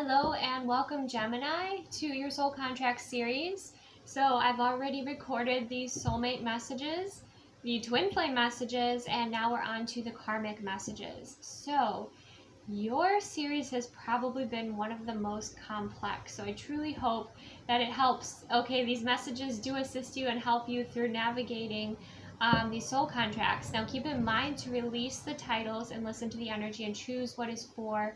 Hello and welcome, Gemini, to your soul contract series. So I've already recorded these soulmate messages, the twin flame messages, and now we're on to the karmic messages. So your series has probably been one of the most complex, so I truly hope that it helps. Okay, these messages do assist you and help you through navigating these soul contracts. Now keep in mind to release the titles and listen to the energy and choose what is for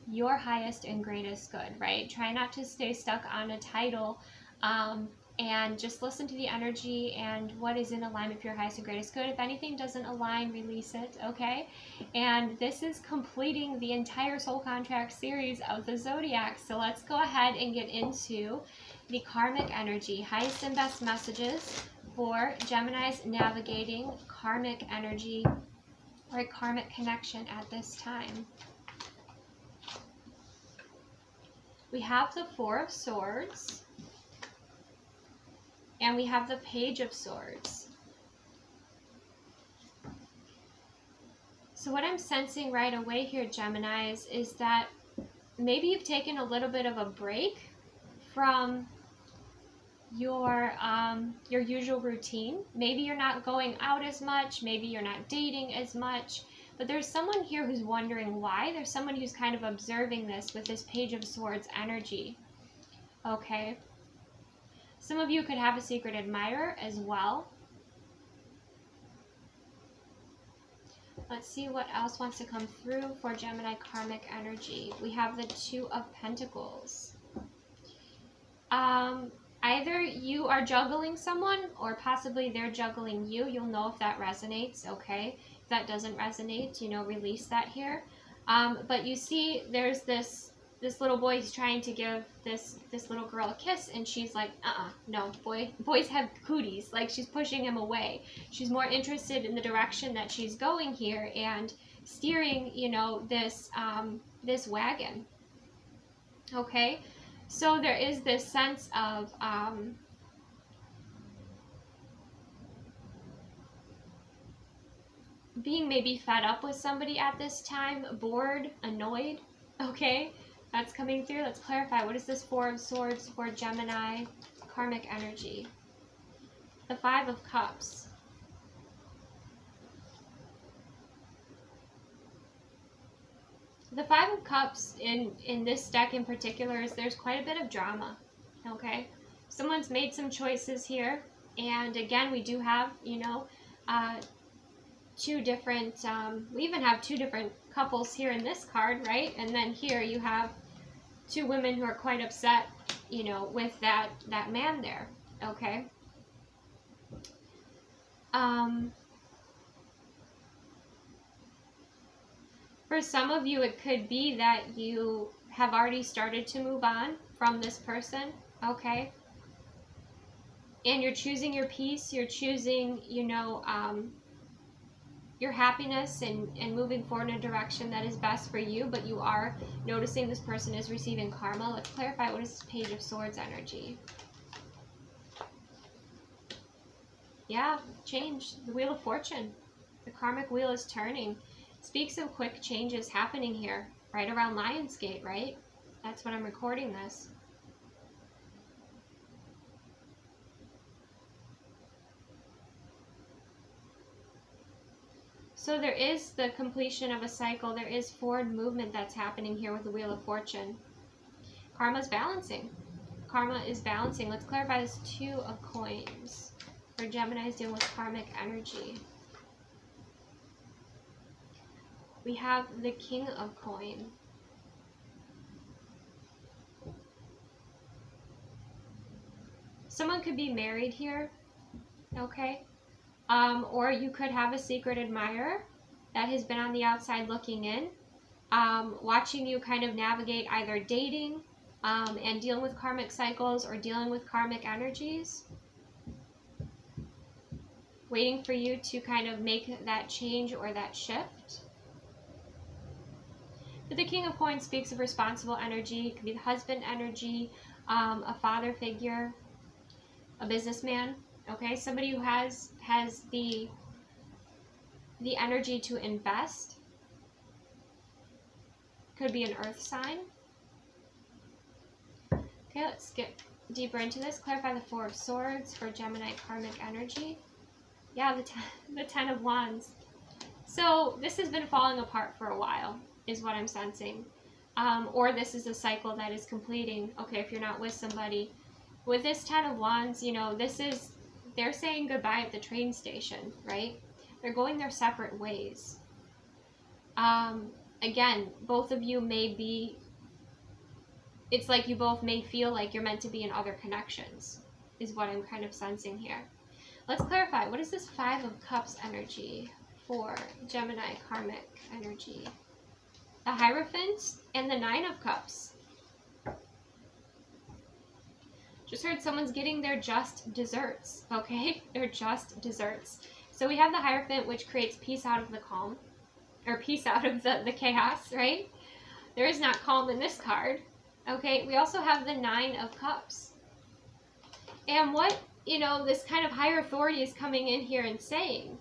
your highest and greatest good, right? Try not to stay stuck on a title, and just listen to the energy and what is in alignment with your highest and greatest good. If anything doesn't align, release it, okay? And this is completing the entire soul contract series of the zodiac. So let's go ahead and get into the karmic energy, highest and best messages for Geminis navigating karmic energy or a karmic connection at this time. We have the Four of Swords, and we have the Page of Swords. So what I'm sensing right away here, Geminis, is that maybe you've taken a little bit of a break from your usual routine. Maybe you're not going out as much, maybe you're not dating as much, but there's someone here who's wondering why. There's someone who's kind of observing this with this Page of Swords energy. Okay. Some of you could have a secret admirer as well. Let's see what else wants to come through for Gemini karmic energy. We have the Two of Pentacles. Either you are juggling someone or possibly they're juggling you. You'll know if that resonates, okay? If that doesn't resonate, release that here. But you see there's this little boy is trying to give this little girl a kiss, and she's like, no, boys have cooties. Like, she's pushing him away. She's more interested in the direction that she's going here and steering, this wagon. Okay? So there is this sense of being maybe fed up with somebody at this time, bored, annoyed, okay? That's coming through. Let's clarify. What is this Four of Swords for Gemini karmic energy? The Five of Cups. The Five of Cups in this deck in particular is there's quite a bit of drama, okay? Someone's made some choices here, and again, we do have, two different, we even have two different couples here in this card, right? And then here you have two women who are quite upset, with that man there, okay? For some of you, it could be that you have already started to move on from this person, okay? And you're choosing your peace, you're choosing, your happiness and moving forward in a direction that is best for you, but you are noticing this person is receiving karma. Let's clarify, what is this Page of Swords energy? Yeah, change. The Wheel of Fortune. The karmic wheel is turning. Speaks of quick changes happening here, right around Lionsgate, right? That's when I'm recording this. So there is the completion of a cycle. There is forward movement that's happening here with the Wheel of Fortune. Karma's balancing. Karma is balancing. Let's clarify this Two of Coins for Geminis dealing with karmic energy. We have the King of Coin. Someone could be married here, okay? Or you could have a secret admirer that has been on the outside looking in, watching you kind of navigate either dating and dealing with karmic cycles or dealing with karmic energies, waiting for you to kind of make that change or that shift. But the King of Coins speaks of responsible energy. It could be the husband energy, a father figure, a businessman. Okay, somebody who has the energy to invest. Could be an earth sign. Okay, let's get deeper into this. Clarify the Four of Swords for Gemini karmic energy. Yeah, the Ten of Wands. So this has been falling apart for a while, is what I'm sensing. Or this is a cycle that is completing. Okay, if you're not with somebody. With this Ten of Wands, you know, they're saying goodbye at the train station, right? They're going their separate ways. Again, both of you may be, it's like you both may feel like you're meant to be in other connections, is what I'm kind of sensing here. Let's clarify, what is this Five of Cups energy for Gemini karmic energy? The Hierophant and the Nine of Cups. Just heard someone's getting their just desserts, okay? Their just desserts. So we have the Hierophant, which creates peace out of the calm, or peace out of the chaos, right? There is not calm in this card, okay? We also have the Nine of Cups. And what, you know, this kind of higher authority is coming in here and saying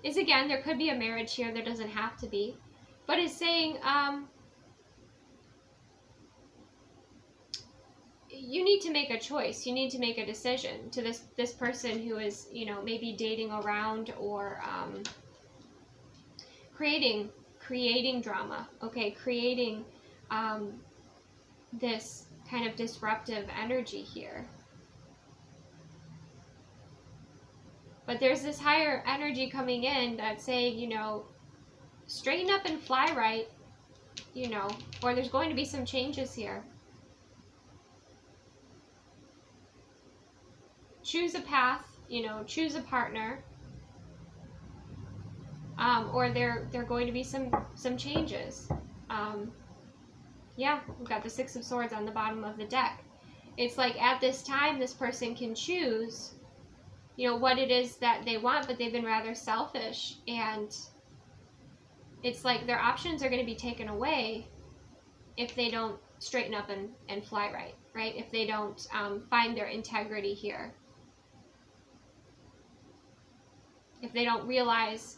is, again, there could be a marriage here, there doesn't have to be, but is saying, you need to make a choice. You need to make a decision to this person who is, you know, maybe dating around or creating drama, okay, creating this kind of disruptive energy here. But there's this higher energy coming in that's saying, you know, straighten up and fly right, you know, or there's going to be some changes here. Choose a path, you know, choose a partner, or there are going to be some changes. Yeah, we've got the Six of Swords on the bottom of the deck. It's like at this time, this person can choose, you know, what it is that they want, but they've been rather selfish, and it's like their options are going to be taken away if they don't straighten up and fly right, right? If they don't find their integrity here. If they don't realize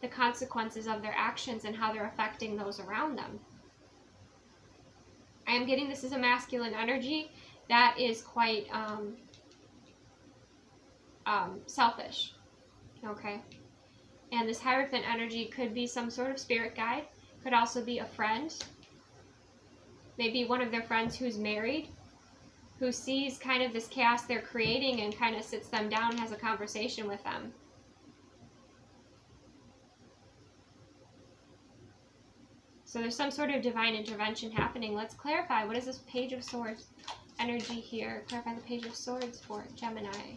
the consequences of their actions and how they're affecting those around them. I am getting this is a masculine energy that is quite selfish, okay? And this Hierophant energy could be some sort of spirit guide, could also be a friend, maybe one of their friends who's married, who sees kind of this chaos they're creating and kind of sits them down and has a conversation with them. So there's some sort of divine intervention happening. Let's clarify. What is this Page of Swords energy here? Clarify the Page of Swords for Gemini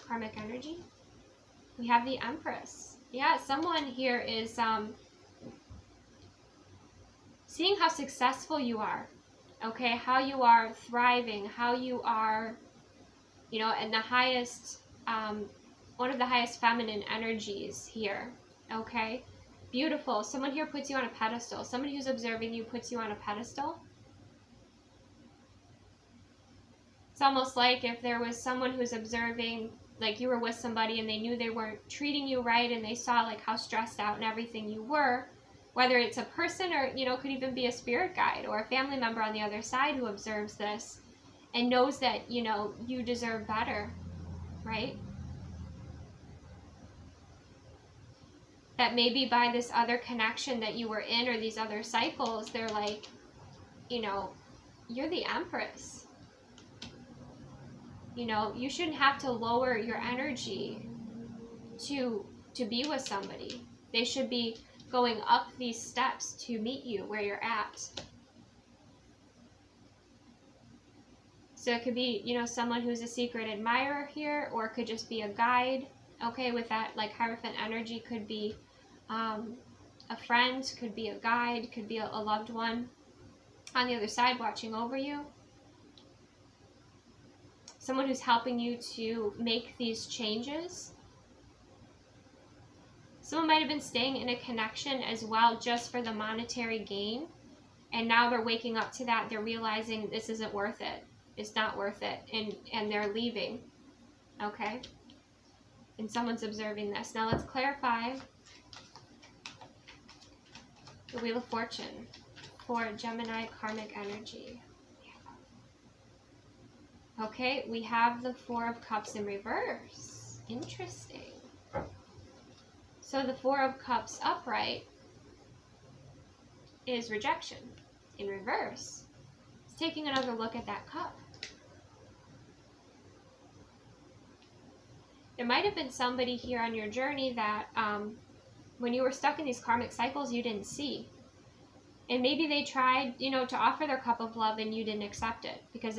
karmic energy. We have the Empress. Yeah, someone here is seeing how successful you are. Okay, how you are thriving, how you are, you know, in the highest, one of the highest feminine energies here. Okay. Beautiful. Someone here puts you on a pedestal. Somebody who's observing you puts you on a pedestal. It's almost like if there was someone who's observing, like you were with somebody and they knew they weren't treating you right, and they saw like how stressed out and everything you were, whether it's a person or, you know, could even be a spirit guide or a family member on the other side who observes this and knows that, you know, you deserve better, right? That maybe by this other connection that you were in or these other cycles, they're like, you know, you're the Empress. You know, you shouldn't have to lower your energy to be with somebody. They should be going up these steps to meet you where you're at. So it could be, you know, someone who's a secret admirer here, or it could just be a guide. Okay, with that, like Hierophant energy could be a friend, could be a guide, could be a loved one on the other side watching over you. Someone who's helping you to make these changes. Someone might have been staying in a connection as well just for the monetary gain, and now they're waking up to that. They're realizing this isn't worth it. It's not worth it, and they're leaving. Okay? And someone's observing this. Now let's clarify the Wheel of Fortune for Gemini karmic energy. Okay, we have the Four of Cups in reverse. Interesting. So the Four of Cups upright is rejection. In reverse, it's taking another look at that cup. There might have been somebody here on your journey that when you were stuck in these karmic cycles, you didn't see. And maybe they tried, to offer their cup of love and you didn't accept it because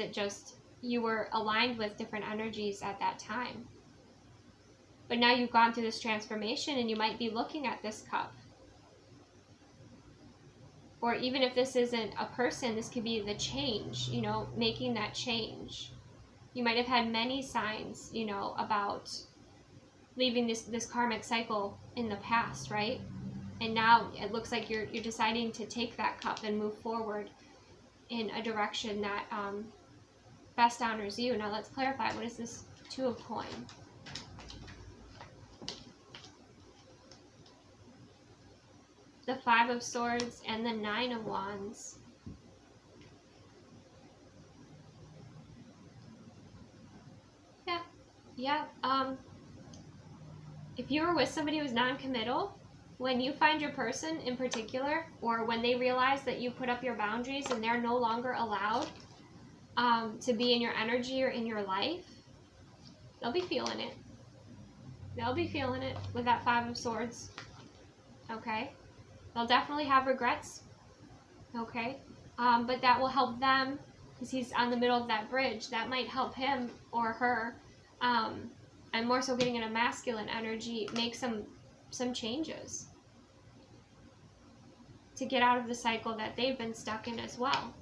you were aligned with different energies at that time. But now you've gone through this transformation and you might be looking at this cup. Or even if this isn't a person, this could be the change, making that change. You might have had many signs, about leaving this karmic cycle in the past, right? And now it looks like you're deciding to take that cup and move forward in a direction that best honors you. Now let's clarify, what is this Two of Coin? The Five of Swords and the Nine of Wands. Yeah. If you were with somebody who's non-committal, when you find your person in particular, or when they realize that you put up your boundaries and they're no longer allowed to be in your energy or in your life, they'll be feeling it. They'll be feeling it with that Five of Swords. Okay? They'll definitely have regrets. Okay? But that will help them, because he's on the middle of that bridge. That might help him or her, and more so getting in a masculine energy, make some changes to get out of the cycle that they've been stuck in as well.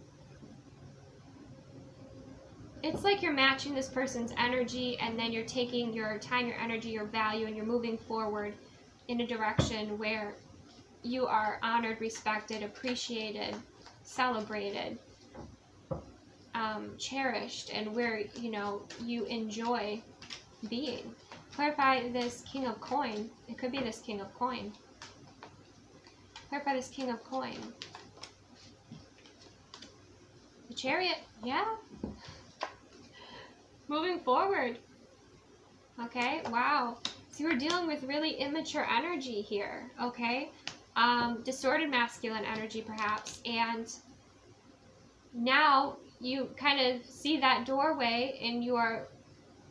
It's like you're matching this person's energy, and then you're taking your time, your energy, your value, and you're moving forward in a direction where you are honored, respected, appreciated, celebrated, cherished, and where you enjoy being. Clarify this King of Coin. It could be this King of Coin. Clarify this King of Coin. The Chariot. Yeah. Moving forward. Okay. Wow. So you're dealing with really immature energy here. Okay. Distorted masculine energy perhaps. And now you kind of see that doorway and you are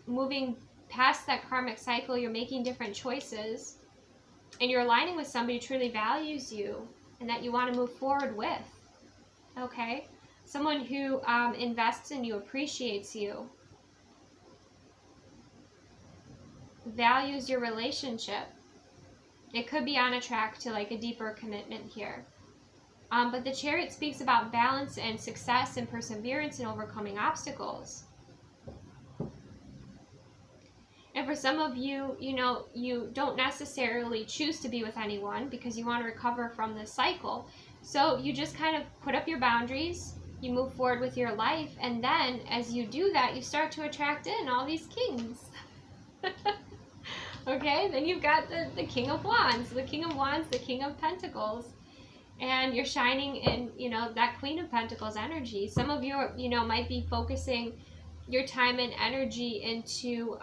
moving past that karmic cycle. You're making different choices, and you're aligning with somebody who truly values you and that you want to move forward with. Okay? Someone who invests in you, appreciates you, values your relationship. It could be on a track to like a deeper commitment here. But the Chariot speaks about balance and success and perseverance and overcoming obstacles. And for some of you, you don't necessarily choose to be with anyone because you want to recover from this cycle. So you just kind of put up your boundaries, you move forward with your life, and then as you do that, you start to attract in all these kings. Okay, then you've got the King of Wands, the King of Wands, the King of Pentacles. And you're shining in, that Queen of Pentacles energy. Some of you, might be focusing your time and energy into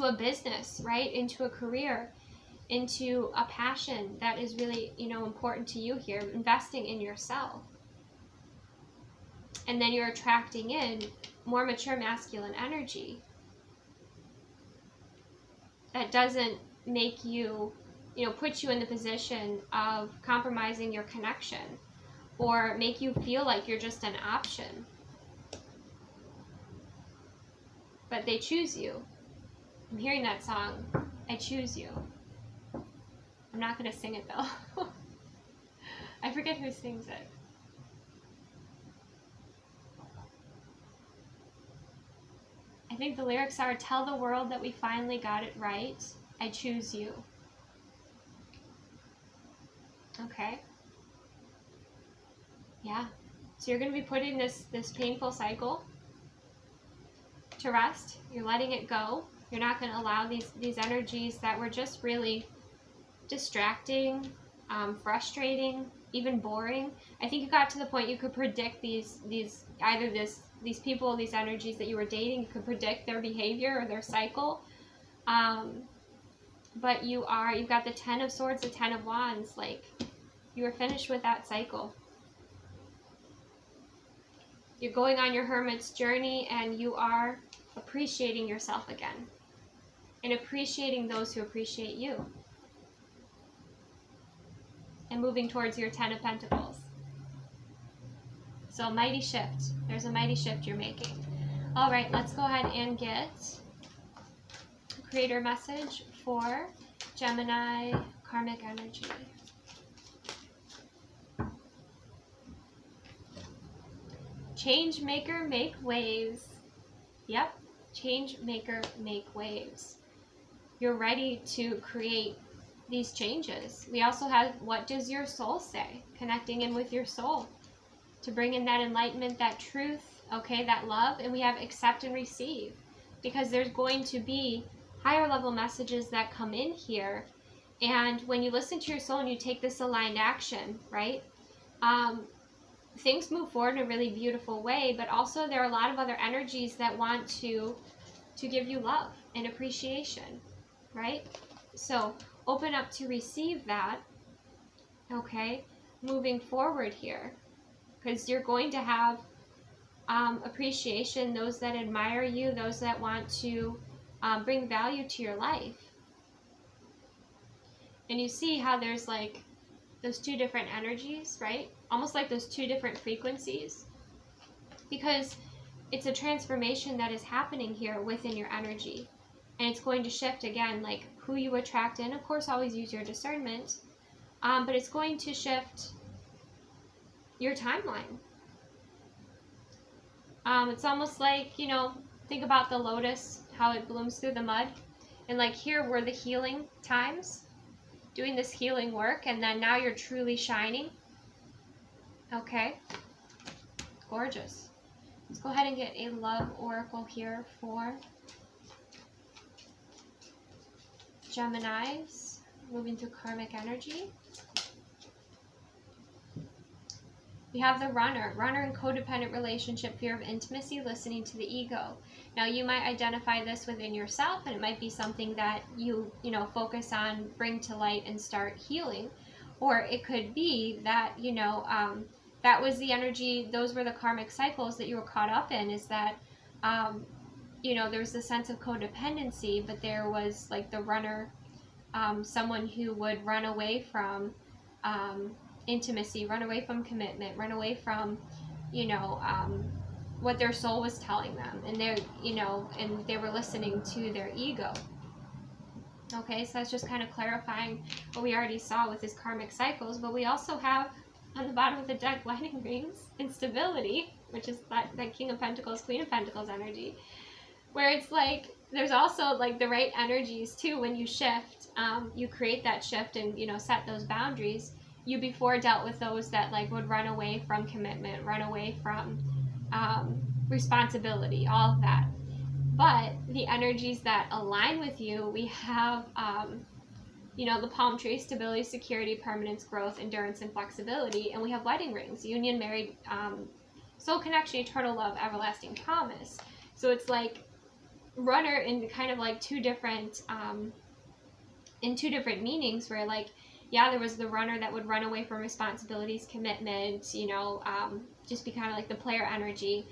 a business, right? Into a career, into a passion that is really, important to you here, investing in yourself. And then you're attracting in more mature masculine energy that doesn't make you, put you in the position of compromising your connection or make you feel like you're just an option. But they choose you. I'm hearing that song, I Choose You. I'm not going to sing it though. I forget who sings it. I think the lyrics are, tell the world that we finally got it right. I choose you. Okay. Yeah. So you're going to be putting this painful cycle to rest. You're letting it go. You're not going to allow these energies that were just really distracting, frustrating, even boring. I think you got to the point you could predict these people, these energies that you were dating. You could predict their behavior or their cycle. But you've got the 10 of Swords, the 10 of Wands. Like, you were finished with that cycle. You're going on your hermit's journey, and you are appreciating yourself again. And appreciating those who appreciate you. And moving towards your 10 of Pentacles. So a mighty shift. There's a mighty shift you're making. All right, let's go ahead and get a creator message for Gemini karmic energy. Change maker, make waves. Yep, change maker, make waves. You're ready to create these changes. We also have, what does your soul say? Connecting in with your soul to bring in that enlightenment, that truth, okay, that love. And we have accept and receive, because there's going to be higher level messages that come in here. And when you listen to your soul and you take this aligned action, right, things move forward in a really beautiful way. But also there are a lot of other energies that want to give you love and appreciation, right? So open up to receive that, okay, moving forward here, because you're going to have appreciation, those that admire you, those that want to bring value to your life. And you see how there's like those two different energies, right? Almost like those two different frequencies, because it's a transformation that is happening here within your energy. And it's going to shift again, like who you attract in. Of course, always use your discernment. But it's going to shift your timeline. It's almost like, you know, think about the lotus, how it blooms through the mud. And like here were the healing times, doing this healing work. And then now you're truly shining. Okay. Gorgeous. Let's go ahead and get a love oracle here for Geminis, moving through karmic energy. We have the runner in codependent relationship, fear of intimacy, listening to the ego. Now you might identify this within yourself, and it might be something that you focus on, bring to light, and start healing. Or it could be that, that was the energy, those were the karmic cycles that you were caught up in, is that, there's a sense of codependency, but there was like the runner, someone who would run away from intimacy, run away from commitment, run away from, what their soul was telling them. And they're, and they were listening to their ego. Okay, so that's just kind of clarifying what we already saw with his karmic cycles. But we also have on the bottom of the deck wedding rings, instability, which is that King of Pentacles, Queen of Pentacles energy, where it's like there's also like the right energies too. When you shift, you create that shift and set those boundaries. You before dealt with those that like would run away from commitment, run away from responsibility, all of that. But the energies that align with you, we have, the palm tree, stability, security, permanence, growth, endurance, and flexibility. And we have wedding rings, union, married, soul connection, eternal love, everlasting promise. So it's like runner in kind of like two different meanings, where like, yeah, there was the runner that would run away from responsibilities, commitment, just be kind of like the player energy.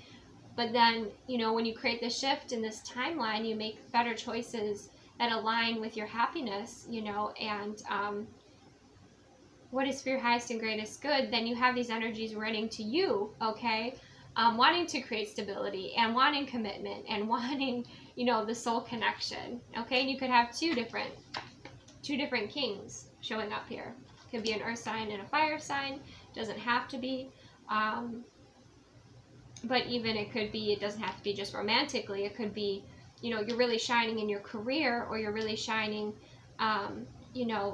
But then, when you create this shift in this timeline, you make better choices that align with your happiness, and what is for your highest and greatest good. Then you have these energies running to you, okay, wanting to create stability and wanting commitment and wanting, the soul connection, okay. And you could have two different kings showing up here. Could be an earth sign and a fire sign. Doesn't have to be. But even it doesn't have to be just romantically. It could be, you're really shining in your career, or you're really shining,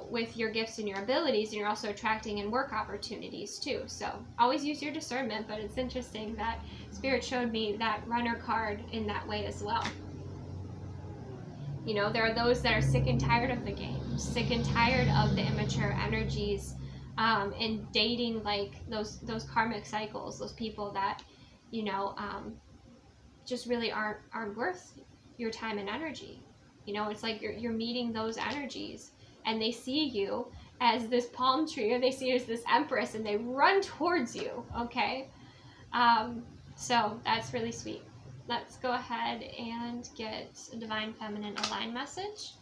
with your gifts and your abilities, and you're also attracting in work opportunities too. So always use your discernment, but it's interesting that Spirit showed me that runner card in that way as well. There are those that are sick and tired of the game, sick and tired of the immature energies, and dating like those karmic cycles, those people that, you know, just really aren't worth your time and energy. You know, it's like you're meeting those energies, and they see you as this palm tree, or they see you as this empress, and they run towards you. Okay, so that's really sweet. Let's go ahead and get a divine feminine align message.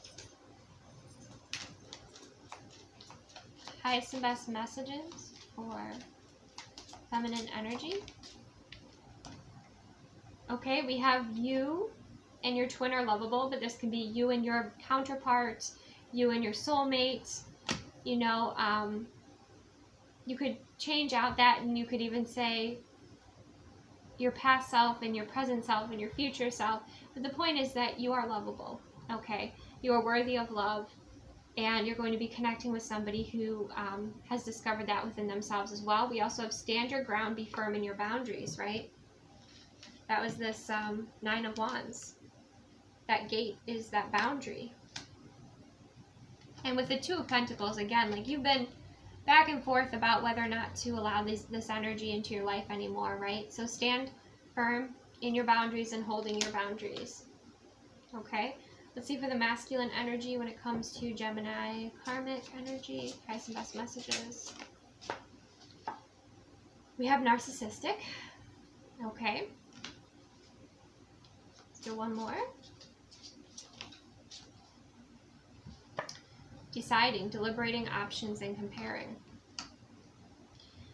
Highest and best messages for feminine energy. Okay, we have you and your twin are lovable, but this can be you and your counterpart, you and your soulmate. You know, you could change out that, and you could even say your past self and your present self and your future self. But the point is that you are lovable, okay? You are worthy of love, and you're going to be connecting with somebody who has discovered that within themselves as well. We also have stand your ground, be firm in your boundaries, right? That was this 9 of Wands. That gate is that boundary. And with the 2 of Pentacles, again, like you've been back and forth about whether or not to allow this energy into your life anymore, right? So stand firm in your boundaries and holding your boundaries. Okay? Let's see for the masculine energy when it comes to Gemini, karmic energy, highest and best messages. We have narcissistic. Okay. Let's do one more. Deciding, deliberating options, and comparing.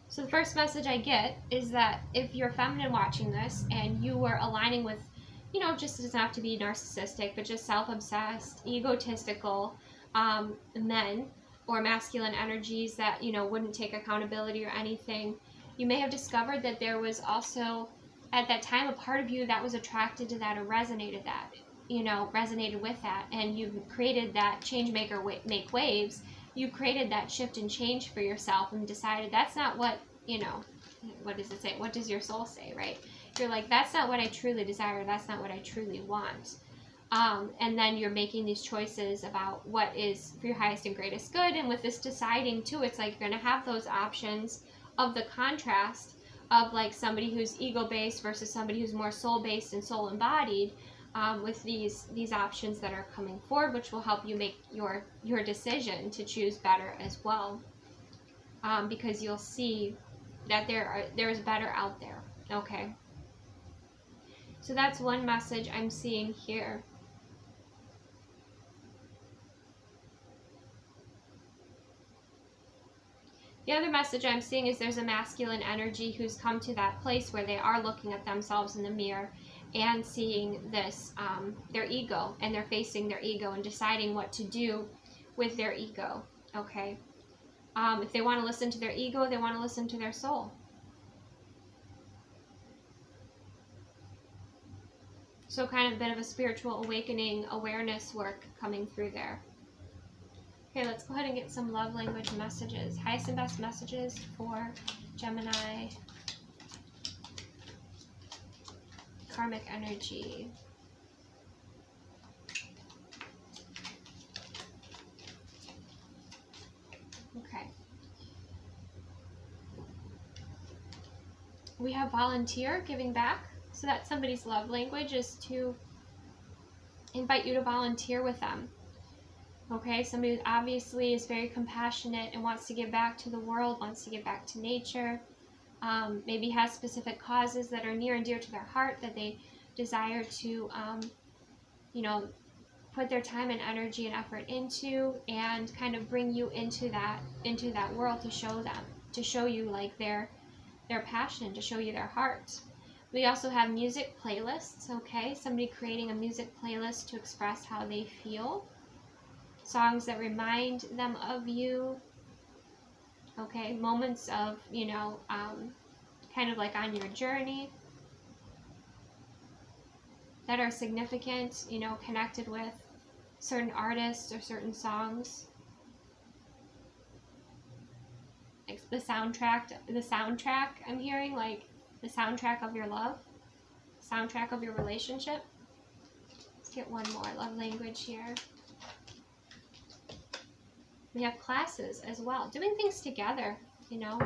So the first message I get is that if you're feminine watching this and you were aligning with, you know, just doesn't have to be narcissistic, but just self-obsessed, egotistical men or masculine energies that, you know, wouldn't take accountability or anything, you may have discovered that there was also at that time a part of you that was attracted to that or resonated with that, and you've created that change maker, make waves. You created that shift and change for yourself and decided that's not what, you know, what does it say? What does your soul say, right? You're like, that's not what I truly desire. That's not what I truly want. And then you're making these choices about what is for your highest and greatest good. And with this deciding too, it's like you're going to have those options of the contrast of like somebody who's ego-based versus somebody who's more soul-based and soul-embodied. With these options that are coming forward, which will help you make your decision to choose better as well, because you'll see that there's better out there. Okay, so that's one message I'm seeing here. The other message I'm seeing is there's a masculine energy who's come to that place where they are looking at themselves in the mirror and seeing this, their ego, and they're facing their ego and deciding what to do with their ego, okay? If they want to listen to their ego, they want to listen to their soul. So kind of a bit of a spiritual awakening, awareness work coming through there. Okay, let's go ahead and get some love language messages. Highest and best messages for Gemini, karmic energy. Okay. We have volunteer, giving back. So that's somebody's love language, is to invite you to volunteer with them. Okay, somebody who obviously is very compassionate and wants to give back to the world, wants to give back to nature. Maybe has specific causes that are near and dear to their heart that they desire to, you know, put their time and energy and effort into, and kind of bring you into that world to show them, to show you like their passion, to show you their heart. We also have music playlists. Okay, somebody creating a music playlist to express how they feel, songs that remind them of you. Okay, moments of, you know, kind of like on your journey that are significant, you know, connected with certain artists or certain songs. Like the soundtrack I'm hearing, like the soundtrack of your love, soundtrack of your relationship. Let's get one more love language here. We have classes as well, doing things together, you know,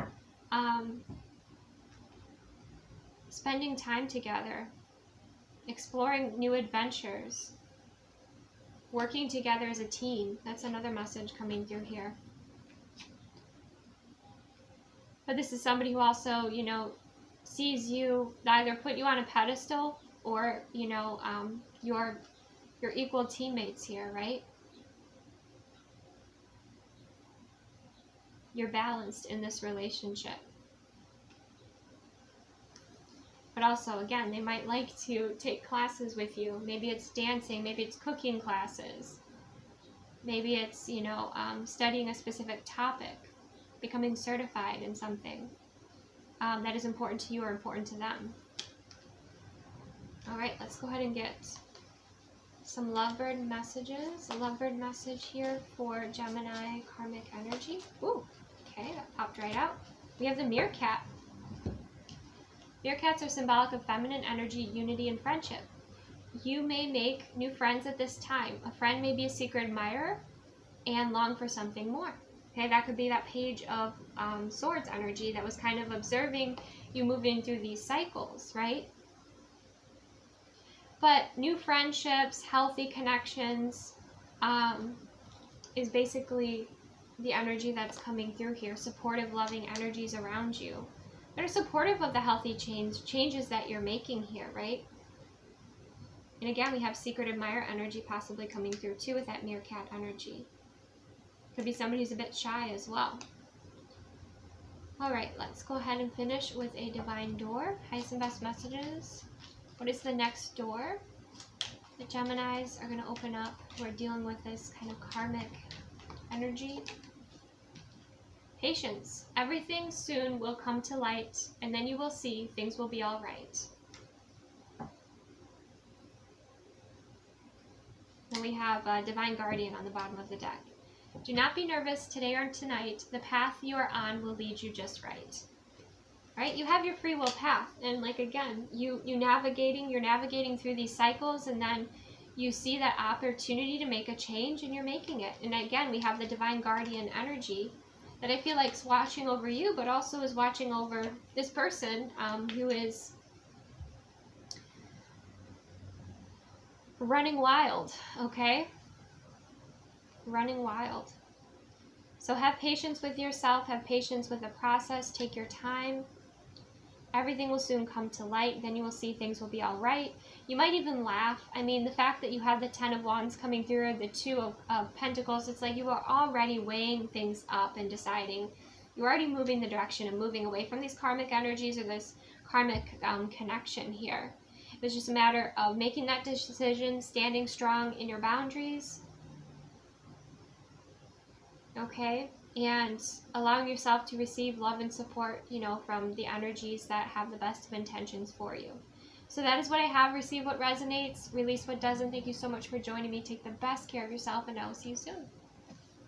spending time together, exploring new adventures, working together as a team. That's another message coming through here. But this is somebody who also, you know, sees you, either put you on a pedestal or, you know, your equal teammates here, right? You're balanced in this relationship. But also, again, they might like to take classes with you. Maybe it's dancing, maybe it's cooking classes. Maybe it's, you know, studying a specific topic, becoming certified in something that is important to you or important to them. All right, let's go ahead and get some lovebird messages. A lovebird message here for Gemini karmic energy. Ooh, okay, that popped right out. We have the meerkat. Meerkats are symbolic of feminine energy, unity, and friendship. You may make new friends at this time. A friend may be a secret admirer and long for something more. Okay, that could be that page of swords energy that was kind of observing you moving through these cycles, right? But new friendships, healthy connections is basically the energy that's coming through here. Supportive, loving energies around you that are supportive of the healthy changes that you're making here, right? And again, we have secret admirer energy possibly coming through too with that meerkat energy. Could be somebody who's a bit shy as well. All right, let's go ahead and finish with a divine door. Highest and best messages. What is the next door the Geminis are going to open up who are dealing with this kind of karmic energy? Patience. Everything soon will come to light, and then you will see things will be all right. Then we have Divine Guardian on the bottom of the deck. Do not be nervous today or tonight. The path you are on will lead you just right. Right? You have your free will path, and like again, you're navigating through these cycles, and then you see that opportunity to make a change, and you're making it. And again, we have the Divine Guardian energy that I feel like is watching over you, but also is watching over this person who is running wild, okay? Running wild. So have patience with yourself, have patience with the process, take your time. Everything will soon come to light, then you will see things will be all right. You might even laugh. I mean, the fact that you have the 10 of Wands coming through, the 2 of Pentacles, it's like you are already weighing things up and deciding. You're already moving the direction and moving away from these karmic energies or this karmic connection here. It's just a matter of making that decision, standing strong in your boundaries, okay? And allowing yourself to receive love and support, you know, from the energies that have the best of intentions for you. So that is what I have. Receive what resonates, release what doesn't. Thank you so much for joining me. Take the best care of yourself, and I will see you soon.